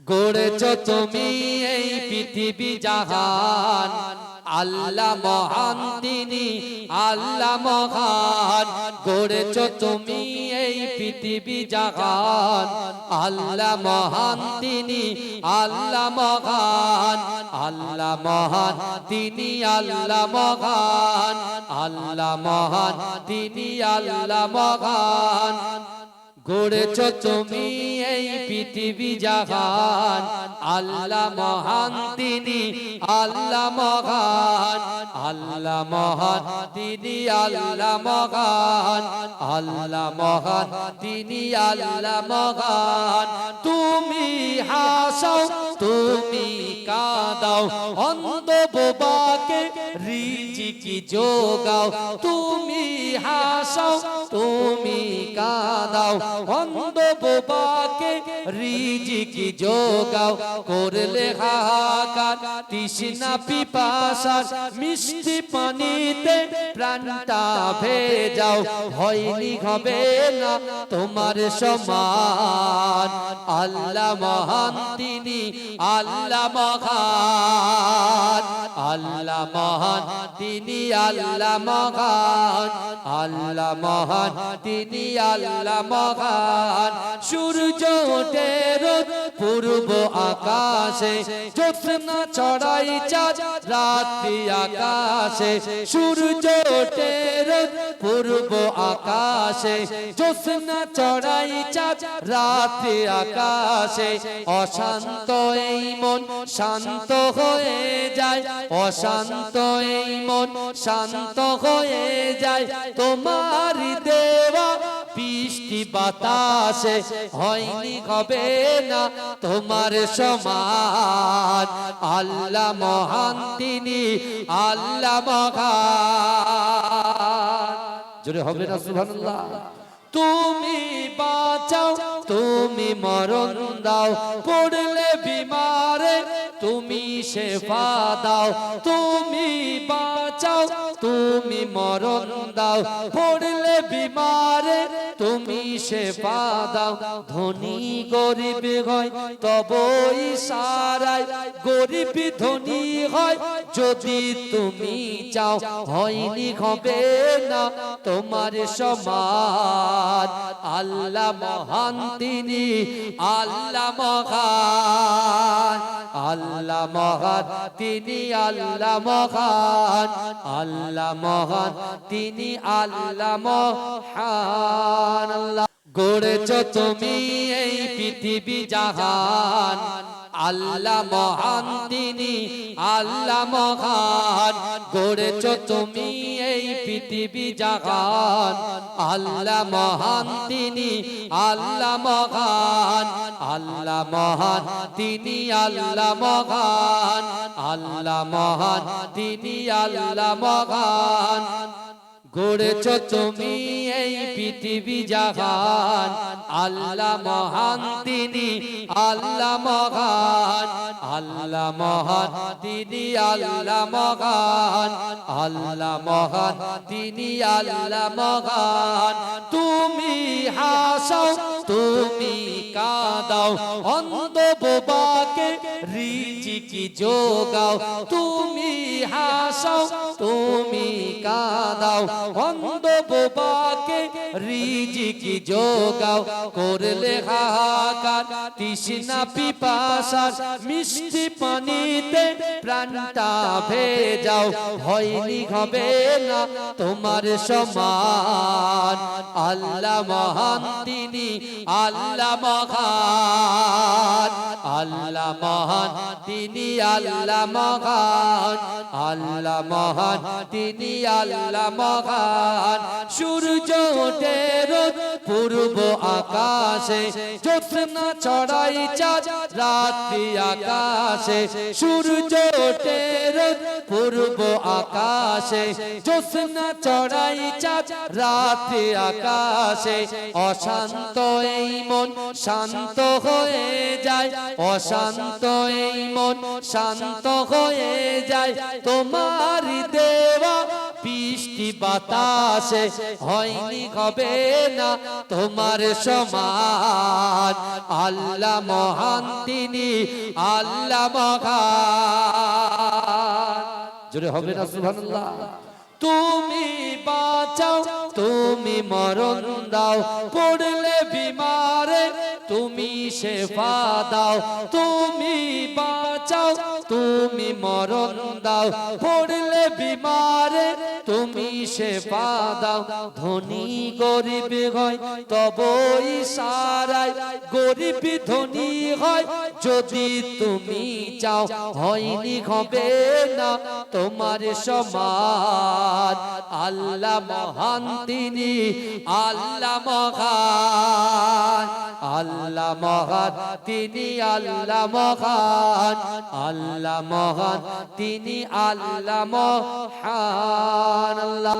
গড়েছো তুমি এই পৃথিবী জাহান, আল্লাহ মহান তিনি, আল্লাহ মহান। গড়েছো তুমি এই পৃথিবী জাহান, আল্লাহ মহান তিনি, আল্লাহ মহান। আল্লাহ মহান তিনি, আল্লাহ মহান, আল্লাহ মহান তিনি, আল্লাহ মহান। গড়েছো তুমি এই পৃথিবী জাহান, আল্লাহ মহান তিনি, আল্লাহ মহান। আল্লাহ মহান তিনি, আল্লাহ মহান, আল্লাহ মহান তিনি, আল্লাহ মহান। তুমি হাসাও, তুমি কাঁদাও, অন্ধ বোবাকে রিজিকি যোগাও। তুমি হাসাও, তুমি কাঁদাও, অন্ধ বোবাকে রিজিকি যোগাও। করলে হাহাকার তৃষ্ণা পিপাসা, মিষ্টি পানিতে প্রাণটা ভেজাও। হয়নি হবে না তোমার সমান, আল্লাহ মহান তিনি, আল্লাহ মহান। আল্লাহ মহান তিনি, আল্লাহ মহান, আল্লাহ মহান তিনি, আল্লাহ মহান। সূর্য ওঠে রোজ পূর্ব আকাশে, জ্যোৎস্না ছড়াই চাঁদ রাত্রি আকাশে। সূর্য ওঠে রোজ পূর্ব আকাশে, জ্যোৎস্না ছড়াই চাঁদ রাত্রি আকাশে। অশান্ত এই মন শান্ত হয়ে যায়, অশান্ত এই মন শান্ত হয়ে যায়। তোমার দেওয়া বৃষ্টি বাতাসে হয়নি হবে না তোমার সমান, আল্লাহ মহান তিনি, আল্লাহ মহান। জোরে হবে না সুবহানাল্লাহ। তুমি বাঁচাও, তুমি মরণ দাও, পড়লে বিমারে তুমি শেফা দাও। তুমি বাঁচাও, তুমি মরণ দাও, পড়লে বিমারে তুমি শেফা দাও। ধনী গরিব হয় তবে ইশারায়, গরিব ধনী হয় যদি তুমি চাও। হয়নি হবে না তোমার সমান, আল্লাহ মহান তিনি, আল্লাহ মহান। আল্লাহ মহান তিনি, আল্লাহ মহান, আল্লাহ মহান তিনি, আল্লাহ মহান। গড়েছো তুমি এই পৃথিবী জাহান, আল্লাহ মহান তিনি, আল্লাহ মহান। গড়েছো তুমি এই পৃথিবী জাহান, আল্লাহ মহান তিনি, আল্লাহ মহান। আল্লাহ মহান তিনি, আল্লাহ মহান, আল্লাহ মহান তিনি, আল্লাহ মহান। গড়েছো তুমি এই পৃথিবী জাহান, আল্লাহ মহান তিনি, আল্লাহ মহান। আল্লাহ মহান তিনি, আল্লাহ মহান, আল্লাহ মহান তিনি, আল্লাহ মহান। তুমি হাসাও, তুমি কাঁদাও, অন্ধ বোবাকে রিজিকি যোগাও। তুমি হাসাও, তুমি কাঁদাও, অন্ধ বোবাকে রিজিকি যোগাও। করলে হাহাকার তৃষ্ণা পিপাসা, মিষ্টি পানিতে প্রাণটা ভেজাও। হয়নি হবে না তোমার সমান, আল্লাহ মহান তিনি, আল্লাহ মহান। আল্লাহ মহান তিনি, আল্লাহ মহান, আল্লাহ মহান তিনি, আল্লাহ মহান। সূর্য ওঠে রোজ পূর্ব আকাশে, জ্যোৎস্না ছড়াই চাঁদ রাত্রি আকাশে। সূর্য ওঠে রোজ পূর্ব আকাশে, জ্যোৎস্না ছড়াই চাঁদ রাত্রি আকাশে। অশান্ত এই মন শান্ত হয়ে যায়, অশান্ত এই মন শান্ত হয়ে যায়। তোমার দেওয়া বৃষ্টি বাতাসে হয়নি হবে না তোমার সমান। আল্লাহ মহান তিনি, আল্লাহ মহান। জোরে হবে না সুবহানাল্লাহ। তুমি বাঁচাও, তুমি মরণ দাও, পড়লে বিমারে তুমি শেফা দাও। তুমি বাঁচাও, তুমি মরণ দাও, পড়লে বিমারে তুমি শেফা দাও। ধনী গরিব হয় তব ইশারায়, গরিব ধনী হয় যদি তুমি চাও। হয়নি হবে না তোমার সমান। আল্লাহ মহান তিনি, আল্লাহ মহান। আল্লাহ মহান তিনি, আল্লাহ মহান। আল্লাহ মহান তিনি, আল্লাহ মহান। আল্লাহ